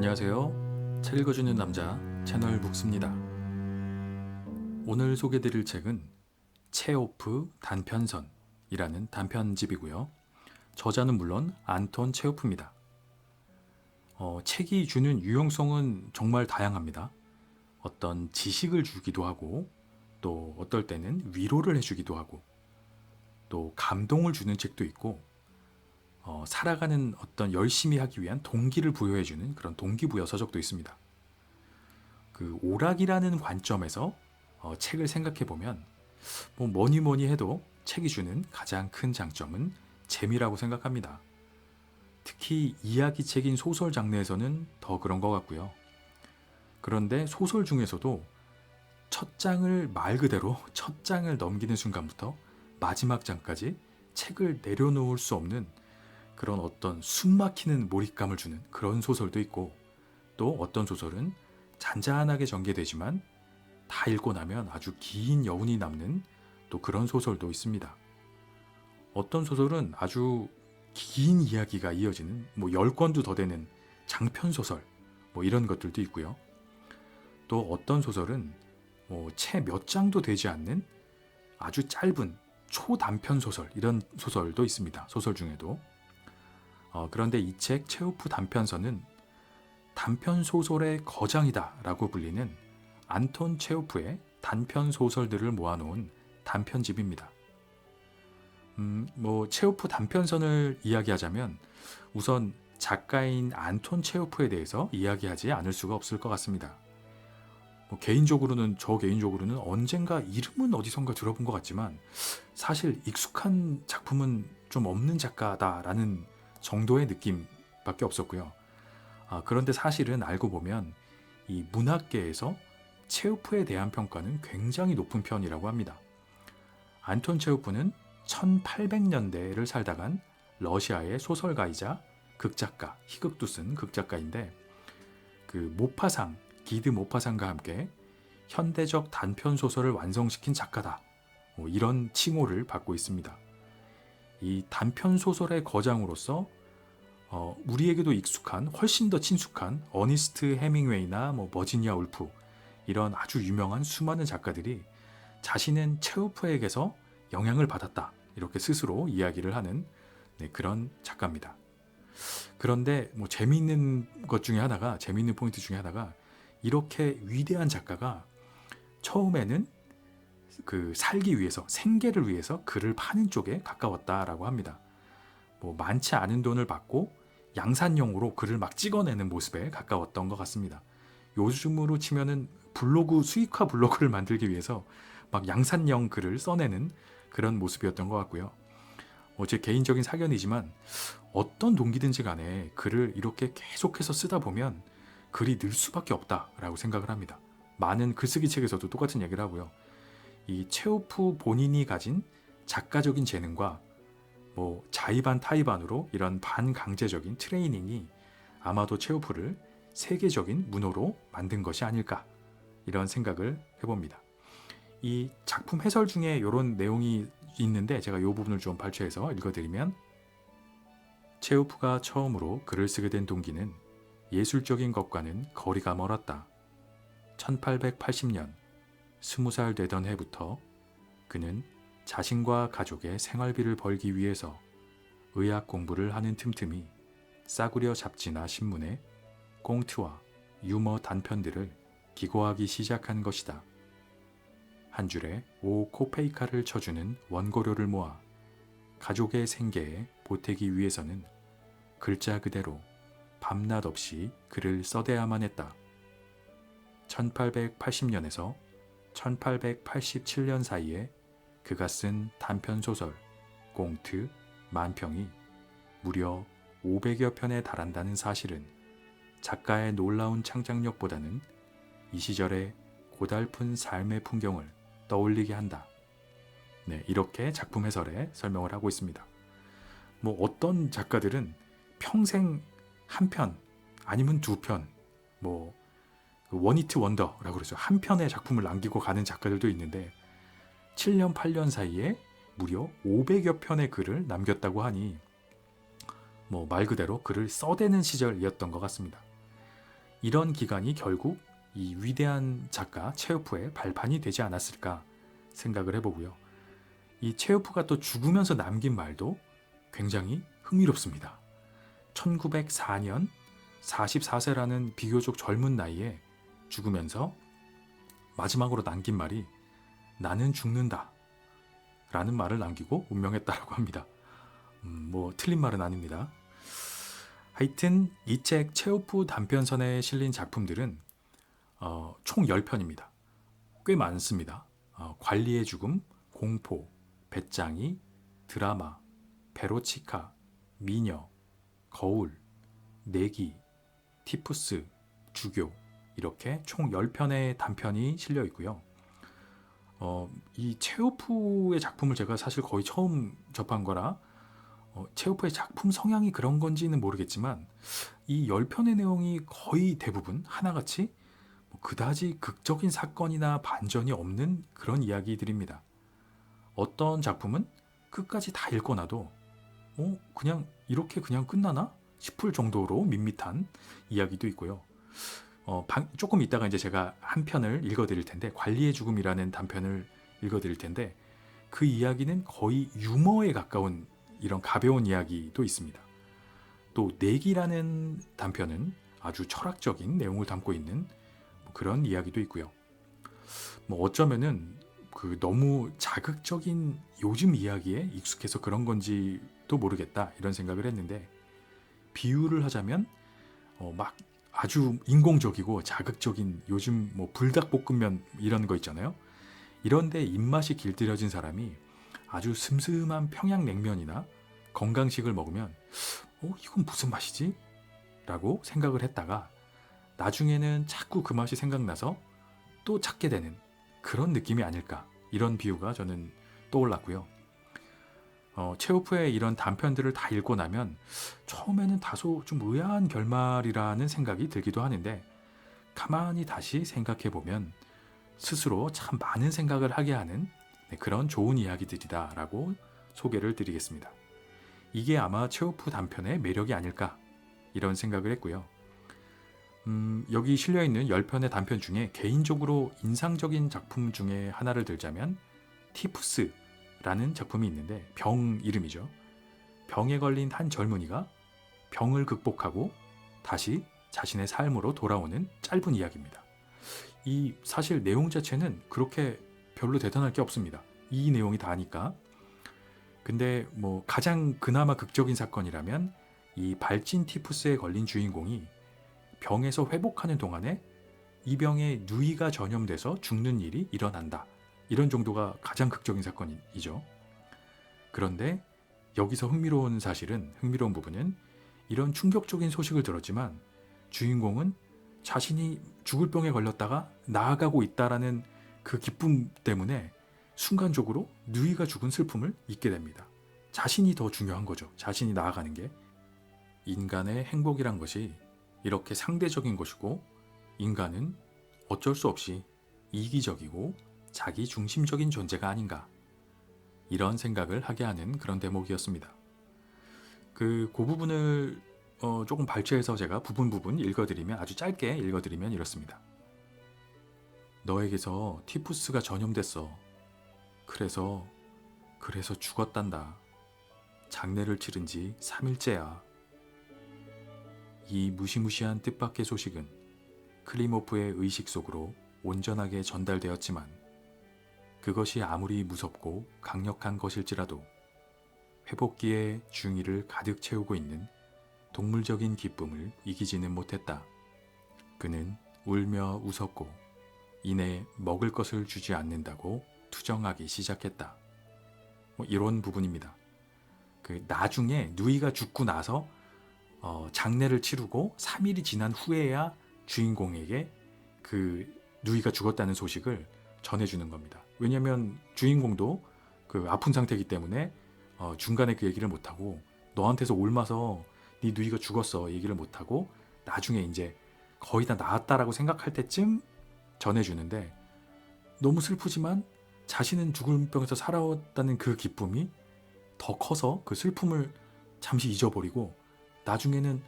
안녕하세요. 책 읽어주는 남자 채널 북스입니다. 오늘 소개드릴 책은 체오프 단편선이라는 단편집이고요. 저자는 물론 안톤 체오프입니다. 책이 주는 유용성은 정말 다양합니다. 어떤 지식을 주기도 하고 또 어떨 때는 위로를 해주기도 하고 또 감동을 주는 책도 있고 살아가는 어떤 열심히 하기 위한 동기를 부여해주는 그런 동기부여 서적도 있습니다. 그 오락이라는 관점에서 책을 생각해 보면 뭐니 뭐니 해도 책이 주는 가장 큰 장점은 재미라고 생각합니다. 특히 이야기책인 소설 장르에서는 더 그런 것 같고요. 그런데 소설 중에서도 첫 장을 말 그대로 첫 장을 넘기는 순간부터 마지막 장까지 책을 내려놓을 수 없는 그런 어떤 숨막히는 몰입감을 주는 그런 소설도 있고, 또 어떤 소설은 잔잔하게 전개되지만 다 읽고 나면 아주 긴 여운이 남는 또 그런 소설도 있습니다. 어떤 소설은 아주 긴 이야기가 이어지는 10권도 더 되는 장편 소설 이런 것들도 있고요. 또 어떤 소설은 채 몇 장도 되지 않는 아주 짧은 초단편 소설, 이런 소설도 있습니다. 소설 중에도. 그런데 이 책 체오프 단편서는 단편 소설의 거장이다 라고 불리는 안톤 체오프의 단편 소설들을 모아놓은 단편집입니다. 체오프 단편선을 이야기하자면 우선 작가인 안톤 체오프에 대해서 이야기하지 않을 수가 없을 것 같습니다. 저 개인적으로는 언젠가 이름은 어디선가 들어본 것 같지만 사실 익숙한 작품은 좀 없는 작가다라는 정도의 느낌밖에 없었고요. 그런데 사실은 알고 보면 이 문학계에서 체오프에 대한 평가는 굉장히 높은 편이라고 합니다. 안톤 체오프는 1800년대를 살다간 러시아의 소설가이자 극작가, 희극도 쓴 극작가인데 기드 모파상과 함께 현대적 단편 소설을 완성시킨 작가다. 이런 칭호를 받고 있습니다. 이 단편 소설의 거장으로서 우리에게도 익숙한, 훨씬 더 친숙한 어니스트 헤밍웨이나 버지니아 울프, 이런 아주 유명한 수많은 작가들이 자신은 체오프에게서 영향을 받았다, 이렇게 스스로 이야기를 하는 그런 작가입니다. 그런데 재미있는 포인트 중에 하나가 이렇게 위대한 작가가 처음에는 살기 위해서, 생계를 위해서 글을 파는 쪽에 가까웠다라고 합니다. 많지 않은 돈을 받고 양산용으로 글을 막 찍어내는 모습에 가까웠던 것 같습니다. 요즘으로 치면은 수익화 블로그를 만들기 위해서 막 양산형 글을 써내는 그런 모습이었던 것 같고요. 제 개인적인 사견이지만 어떤 동기든지 간에 글을 이렇게 계속해서 쓰다 보면 글이 늘 수밖에 없다라고 생각을 합니다. 많은 글쓰기 책에서도 똑같은 얘기를 하고요. 이 체오프 본인이 가진 작가적인 재능과 자의반 타의반으로 이런 반강제적인 트레이닝이 아마도 체오프를 세계적인 문호로 만든 것이 아닐까, 이런 생각을 해봅니다. 이 작품 해설 중에 이런 내용이 있는데 제가 이 부분을 좀 발췌해서 읽어드리면, 체오프가 처음으로 글을 쓰게 된 동기는 예술적인 것과는 거리가 멀었다. 1880년 20살 되던 해부터 그는 자신과 가족의 생활비를 벌기 위해서 의학 공부를 하는 틈틈이 싸구려 잡지나 신문에 꽁트와 유머 단편들을 기고하기 시작한 것이다. 한 줄에 5코페이카를 쳐주는 원고료를 모아 가족의 생계에 보태기 위해서는 글자 그대로 밤낮 없이 글을 써대야만 했다. 1880년에서 1887년 사이에 그가 쓴 단편소설, 꽁트, 만평이 무려 500여 편에 달한다는 사실은 작가의 놀라운 창작력보다는 이 시절의 고달픈 삶의 풍경을 떠올리게 한다. 이렇게 작품 해설에 설명을 하고 있습니다. 어떤 작가들은 평생 한 편, 아니면 두 편, 원히트 원더라고 그러죠. 한 편의 작품을 남기고 가는 작가들도 있는데 7년, 8년 사이에 무려 500여 편의 글을 남겼다고 하니 말 그대로 글을 써대는 시절이었던 것 같습니다. 이런 기간이 결국 이 위대한 작가 체호프의 발판이 되지 않았을까 생각을 해보고요. 이 체호프가 또 죽으면서 남긴 말도 굉장히 흥미롭습니다. 1904년 44세라는 비교적 젊은 나이에 죽으면서 마지막으로 남긴 말이 나는 죽는다 라는 말을 남기고 운명했다라고 합니다. 뭐 틀린 말은 아닙니다. 하여튼 이 책 체호프 단편선에 실린 작품들은 총 10편입니다. 꽤 많습니다. 관리의 죽음, 공포, 배짱이, 드라마, 베로치카, 미녀, 거울, 내기, 티푸스, 주교 이렇게 총 10편의 단편이 실려 있고요. 이 체호프의 작품을 제가 사실 거의 처음 접한 거라 체호프의 작품 성향이 그런 건지는 모르겠지만 이 10편의 내용이 거의 대부분 하나같이 그다지 극적인 사건이나 반전이 없는 그런 이야기들입니다. 어떤 작품은 끝까지 다 읽고 나도 그냥 이렇게 그냥 끝나나 싶을 정도로 밋밋한 이야기도 있고요. 조금 이따가 이제 제가 한 편을 읽어드릴 텐데 관리의 죽음이라는 단편을 읽어드릴 텐데 그 이야기는 거의 유머에 가까운 이런 가벼운 이야기도 있습니다. 또 내기라는 단편은 아주 철학적인 내용을 담고 있는 그런 이야기도 있고요. 어쩌면은 너무 자극적인 요즘 이야기에 익숙해서 그런 건지도 모르겠다 이런 생각을 했는데 비유를 하자면 막 아주 인공적이고 자극적인 요즘 불닭볶음면 이런 거 있잖아요. 이런데 입맛이 길들여진 사람이 아주 슴슴한 평양냉면이나 건강식을 먹으면 이건 무슨 맛이지? 라고 생각을 했다가 나중에는 자꾸 그 맛이 생각나서 또 찾게 되는 그런 느낌이 아닐까 이런 비유가 저는 떠올랐고요. 체호프의 이런 단편들을 다 읽고 나면 처음에는 다소 좀 의아한 결말이라는 생각이 들기도 하는데 가만히 다시 생각해보면 스스로 참 많은 생각을 하게 하는 그런 좋은 이야기들이다라고 소개를 드리겠습니다. 이게 아마 체호프 단편의 매력이 아닐까 이런 생각을 했고요. 여기 실려있는 10편의 단편 중에 개인적으로 인상적인 작품 중에 하나를 들자면 티푸스라는 작품이 있는데 병 이름이죠. 병에 걸린 한 젊은이가 병을 극복하고 다시 자신의 삶으로 돌아오는 짧은 이야기입니다. 이 사실 내용 자체는 그렇게 별로 대단할 게 없습니다. 이 내용이 다니까. 근데 가장 그나마 극적인 사건이라면 이 발진 티푸스에 걸린 주인공이 병에서 회복하는 동안에 이 병에 누이가 전염돼서 죽는 일이 일어난다. 이런 정도가 가장 극적인 사건이죠. 그런데 여기서 흥미로운 부분은 이런 충격적인 소식을 들었지만 주인공은 자신이 죽을 병에 걸렸다가 나아가고 있다라는 그 기쁨 때문에 순간적으로 누이가 죽은 슬픔을 잊게 됩니다. 자신이 더 중요한 거죠. 자신이 나아가는 게. 인간의 행복이란 것이 이렇게 상대적인 것이고 인간은 어쩔 수 없이 이기적이고 자기 중심적인 존재가 아닌가 이런 생각을 하게 하는 그런 대목이었습니다. 그 부분을 조금 발췌해서 제가 부분 읽어드리면 아주 짧게 읽어드리면 이렇습니다. 너에게서 티푸스가 전염됐어. 그래서 죽었단다. 장례를 치른 지 3일째야. 이 무시무시한 뜻밖의 소식은 클리모프의 의식 속으로 온전하게 전달되었지만 그것이 아무리 무섭고 강력한 것일지라도 회복기에 중이를 가득 채우고 있는 동물적인 기쁨을 이기지는 못했다. 그는 울며 웃었고 이내 먹을 것을 주지 않는다고 투정하기 시작했다. 이런 부분입니다. 나중에 누이가 죽고 나서 장례를 치르고 3일이 지난 후에야 주인공에게 그 누이가 죽었다는 소식을 전해주는 겁니다. 왜냐하면 주인공도 그 아픈 상태이기 때문에 중간에 그 얘기를 못하고 너한테서 옮아서 네 누이가 죽었어 얘기를 못하고 나중에 이제 거의 다 나았다라고 생각할 때쯤 전해주는데 너무 슬프지만 자신은 죽을 병에서 살아왔다는 그 기쁨이 더 커서 그 슬픔을 잠시 잊어버리고 나중에는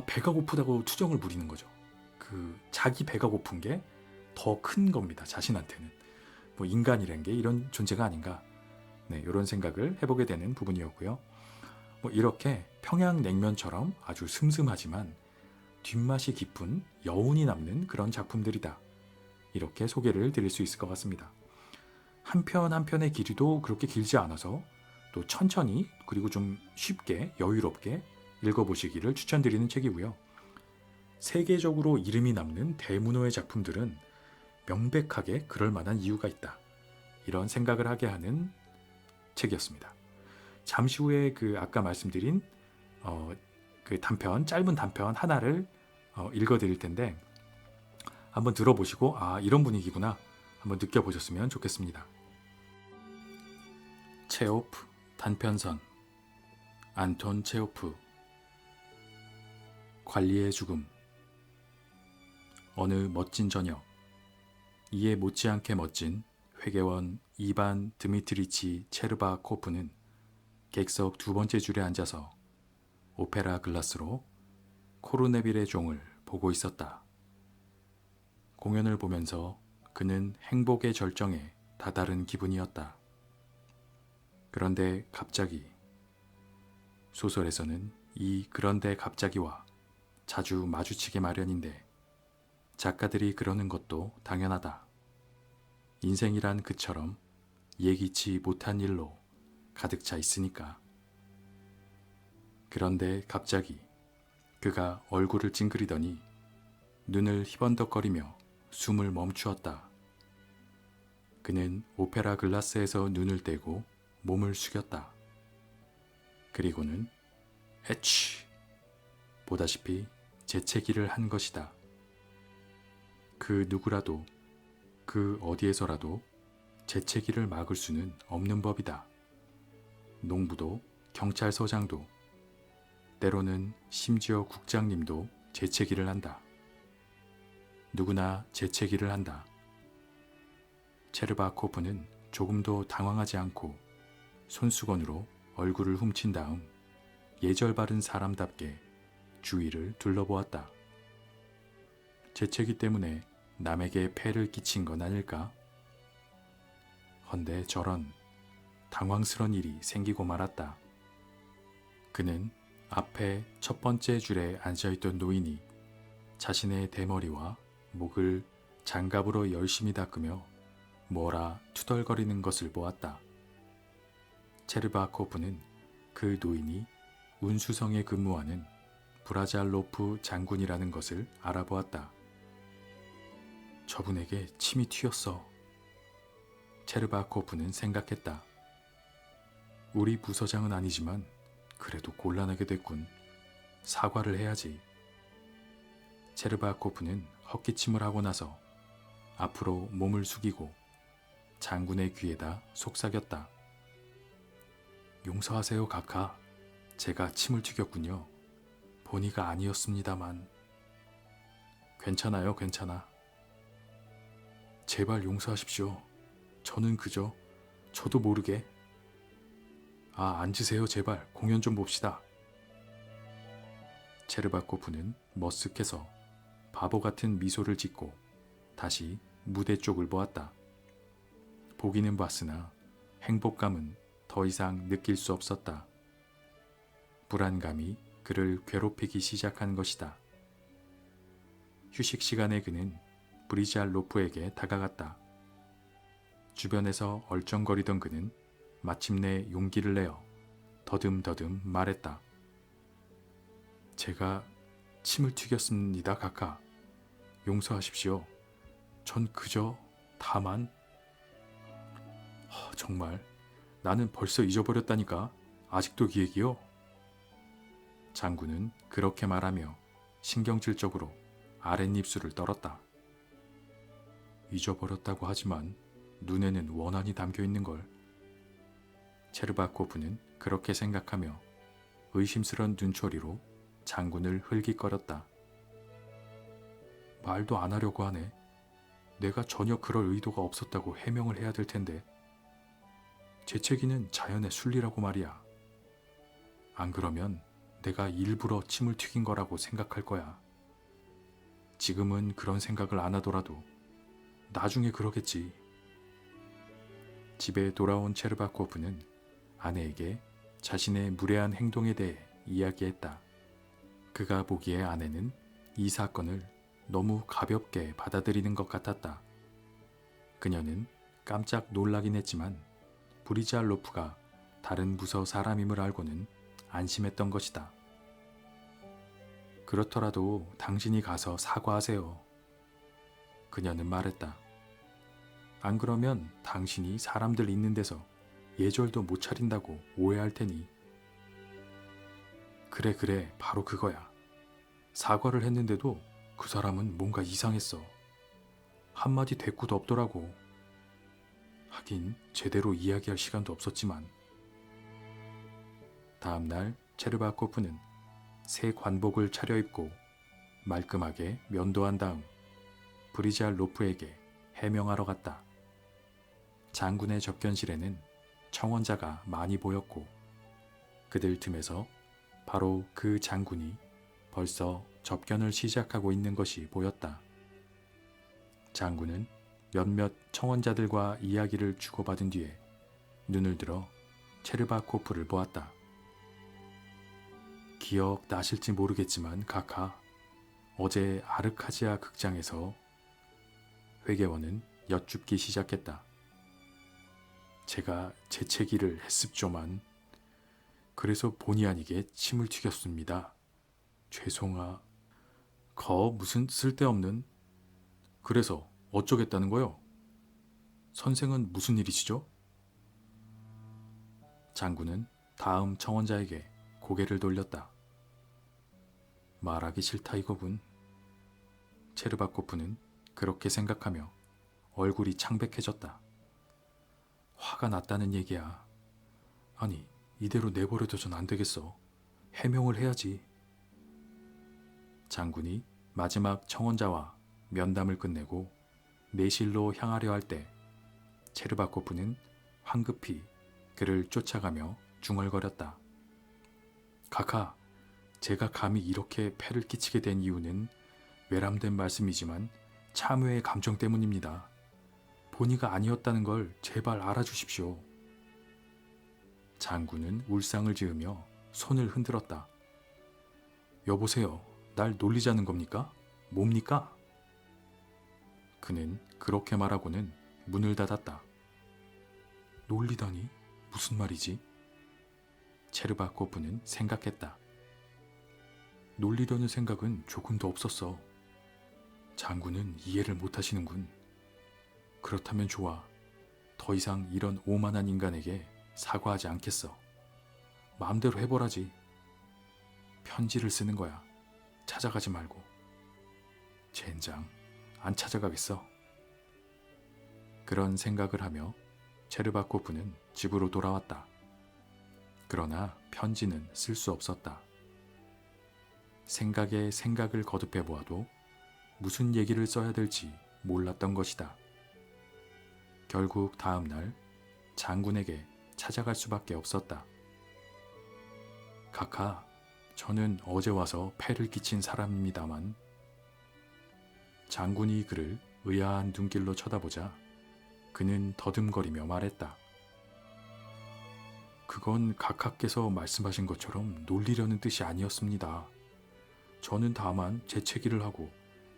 배가 고프다고 투정을 부리는 거죠. 그 자기 배가 고픈 게 더 큰 겁니다. 자신한테는. 뭐 인간이란 게 이런 존재가 아닌가. 네, 이런 생각을 해보게 되는 부분이었고요. 뭐 이렇게 평양냉면처럼 아주 슴슴하지만 뒷맛이 깊은 여운이 남는 그런 작품들이다. 이렇게 소개를 드릴 수 있을 것 같습니다. 한 편 한 편의 길이도 그렇게 길지 않아서 또 천천히 그리고 좀 쉽게 여유롭게 읽어보시기를 추천드리는 책이고요. 세계적으로 이름이 남는 대문호의 작품들은 명백하게 그럴 만한 이유가 있다. 이런 생각을 하게 하는 책이었습니다. 잠시 후에 그 아까 말씀드린 그 단편, 짧은 단편 하나를 읽어드릴 텐데 한번 들어보시고 이런 분위기구나 한번 느껴보셨으면 좋겠습니다. 체호프 단편선 안톤 체호프 관리의 죽음. 어느 멋진 저녁 이에 못지않게 멋진 회계원 이반 드미트리치 체르바코프는 객석 두 번째 줄에 앉아서 오페라 글라스로 코르네빌의 종을 보고 있었다. 공연을 보면서 그는 행복의 절정에 다다른 기분이었다. 그런데 갑자기 소설에서는 이 그런데 갑자기와 자주 마주치게 마련인데 작가들이 그러는 것도 당연하다. 인생이란 그처럼 예기치 못한 일로 가득 차 있으니까. 그런데 갑자기 그가 얼굴을 찡그리더니 눈을 희번덕거리며 숨을 멈추었다. 그는 오페라 글라스에서 눈을 떼고 몸을 숙였다. 그리고는 에취 보다시피 재채기를 한 것이다. 그 누구라도 그 어디에서라도 재채기를 막을 수는 없는 법이다. 농부도 경찰서장도 때로는 심지어 국장님도 재채기를 한다. 누구나 재채기를 한다. 체르바코프는 조금도 당황하지 않고 손수건으로 얼굴을 훔친 다음 예절 바른 사람답게 주위를 둘러보았다. 재채기 때문에 남에게 폐를 끼친 건 아닐까? 헌데 저런 당황스런 일이 생기고 말았다. 그는 앞에 첫 번째 줄에 앉아있던 노인이 자신의 대머리와 목을 장갑으로 열심히 닦으며 뭐라 투덜거리는 것을 보았다. 체르바코프는 그 노인이 운수성에 근무하는 브라잘로프 장군이라는 것을 알아보았다. 저분에게 침이 튀었어. 체르바코프는 생각했다. 우리 부서장은 아니지만 그래도 곤란하게 됐군. 사과를 해야지. 체르바코프는 헛기침을 하고 나서 앞으로 몸을 숙이고 장군의 귀에다 속삭였다. 용서하세요, 카카. 제가 침을 튀겼군요. 본의가 아니었습니다만. 괜찮아요, 괜찮아. 제발 용서하십시오. 저는 그저 저도 모르게. 앉으세요, 제발. 공연 좀 봅시다. 체르바코프는 머쓱해서 바보 같은 미소를 짓고 다시 무대 쪽을 보았다. 보기는 봤으나 행복감은 더 이상 느낄 수 없었다. 불안감이 그를 괴롭히기 시작한 것이다. 휴식 시간에 그는 브리잘로프에게 다가갔다. 주변에서 얼쩡거리던 그는 마침내 용기를 내어 더듬더듬 말했다. 제가 침을 튀겼습니다, 카카. 용서하십시오. 전 그저 다만... 정말 나는 벌써 잊어버렸다니까. 아직도 기억이요? 장군은 그렇게 말하며 신경질적으로 아랫입술을 떨었다. 잊어버렸다고 하지만 눈에는 원한이 담겨있는걸. 체르바코프는 그렇게 생각하며 의심스런 눈초리로 장군을 흘깃거렸다. 말도 안 하려고 하네. 내가 전혀 그럴 의도가 없었다고 해명을 해야 될 텐데. 재채기는 자연의 순리라고 말이야. 안 그러면 내가 일부러 침을 튀긴 거라고 생각할 거야. 지금은 그런 생각을 안 하더라도 나중에 그러겠지. 집에 돌아온 체르바코프는 아내에게 자신의 무례한 행동에 대해 이야기했다. 그가 보기에 아내는 이 사건을 너무 가볍게 받아들이는 것 같았다. 그녀는 깜짝 놀라긴 했지만 브리잘로프가 다른 부서 사람임을 알고는 안심했던 것이다. 그렇더라도 당신이 가서 사과하세요. 그녀는 말했다. 안 그러면 당신이 사람들 있는 데서 예절도 못 차린다고 오해할 테니. 그래, 바로 그거야. 사과를 했는데도 그 사람은 뭔가 이상했어. 한마디 대꾸도 없더라고. 하긴 제대로 이야기할 시간도 없었지만. 다음날 체르바코프는 새 관복을 차려입고 말끔하게 면도한 다음 브리잘로프에게 해명하러 갔다. 장군의 접견실에는 청원자가 많이 보였고 그들 틈에서 바로 그 장군이 벌써 접견을 시작하고 있는 것이 보였다. 장군은 몇몇 청원자들과 이야기를 주고받은 뒤에 눈을 들어 체르바코프를 보았다. 기억 나실지 모르겠지만 카카, 어제 아르카지아 극장에서 회계원은 여쭙기 시작했다. 제가 재채기를 했습조만 그래서 본의 아니게 침을 튀겼습니다. 무슨 쓸데없는. 그래서 어쩌겠다는 거요? 선생은 무슨 일이시죠? 장군은 다음 청원자에게 고개를 돌렸다. 말하기 싫다 이거군. 체르바코프는 그렇게 생각하며 얼굴이 창백해졌다. 화가 났다는 얘기야. 아니, 이대로 내버려둬선 안 되겠어. 해명을 해야지. 장군이 마지막 청원자와 면담을 끝내고 내실로 향하려 할 때 체르바코프는 황급히 그를 쫓아가며 중얼거렸다. 카카, 제가 감히 이렇게 폐를 끼치게 된 이유는 외람된 말씀이지만 참회의 감정 때문입니다. 본의가 아니었다는 걸 제발 알아주십시오. 장군은 울상을 지으며 손을 흔들었다. 여보세요, 날 놀리자는 겁니까? 뭡니까? 그는 그렇게 말하고는 문을 닫았다. 놀리다니? 무슨 말이지? 체르바코프는 생각했다. 놀리려는 생각은 조금도 없었어. 장군은 이해를 못하시는군. 그렇다면 좋아. 더 이상 이런 오만한 인간에게 사과하지 않겠어. 마음대로 해보라지. 편지를 쓰는 거야. 찾아가지 말고. 젠장, 안 찾아가겠어. 그런 생각을 하며 체르바코프는 집으로 돌아왔다. 그러나 편지는 쓸 수 없었다. 생각에 생각을 거듭해 보아도 무슨 얘기를 써야 될지 몰랐던 것이다. 결국 다음 날 장군에게 찾아갈 수밖에 없었다. 카카, 저는 어제 와서 폐를 끼친 사람입니다만. 장군이 그를 의아한 눈길로 쳐다보자 그는 더듬거리며 말했다. 그건 카카께서 말씀하신 것처럼 놀리려는 뜻이 아니었습니다. 저는 다만 재채기를 하고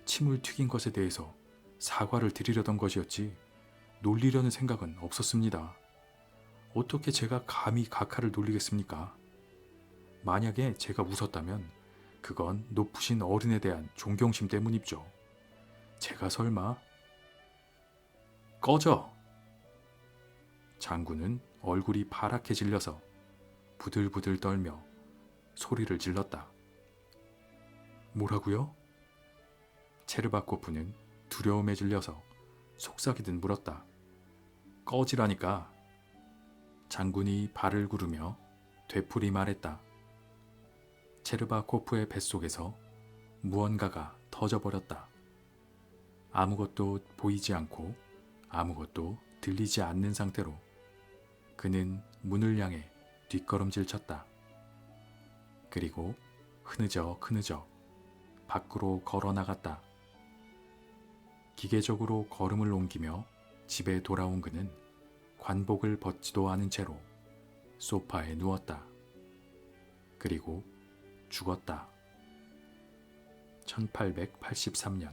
침을 튀긴 것에 대해서 사과를 드리려던 것이었지 놀리려는 생각은 없었습니다. 어떻게 제가 감히 카카를 놀리겠습니까? 만약에 제가 웃었다면 그건 높으신 어른에 대한 존경심 때문이죠. 제가 설마... 꺼져! 장군은 얼굴이 파랗게 질려서 부들부들 떨며 소리를 질렀다. 뭐라고요? 체르바코프는 두려움에 질려서 속삭이듯 물었다. 꺼지라니까. 장군이 발을 구르며 되풀이 말했다. 체르바코프의 뱃속에서 무언가가 터져버렸다. 아무것도 보이지 않고 아무것도 들리지 않는 상태로 그는 문을 향해 뒷걸음질 쳤다. 그리고 흐느적 밖으로 걸어 나갔다. 기계적으로 걸음을 옮기며 집에 돌아온 그는 관복을 벗지도 않은 채로 소파에 누웠다. 그리고 죽었다. 1883년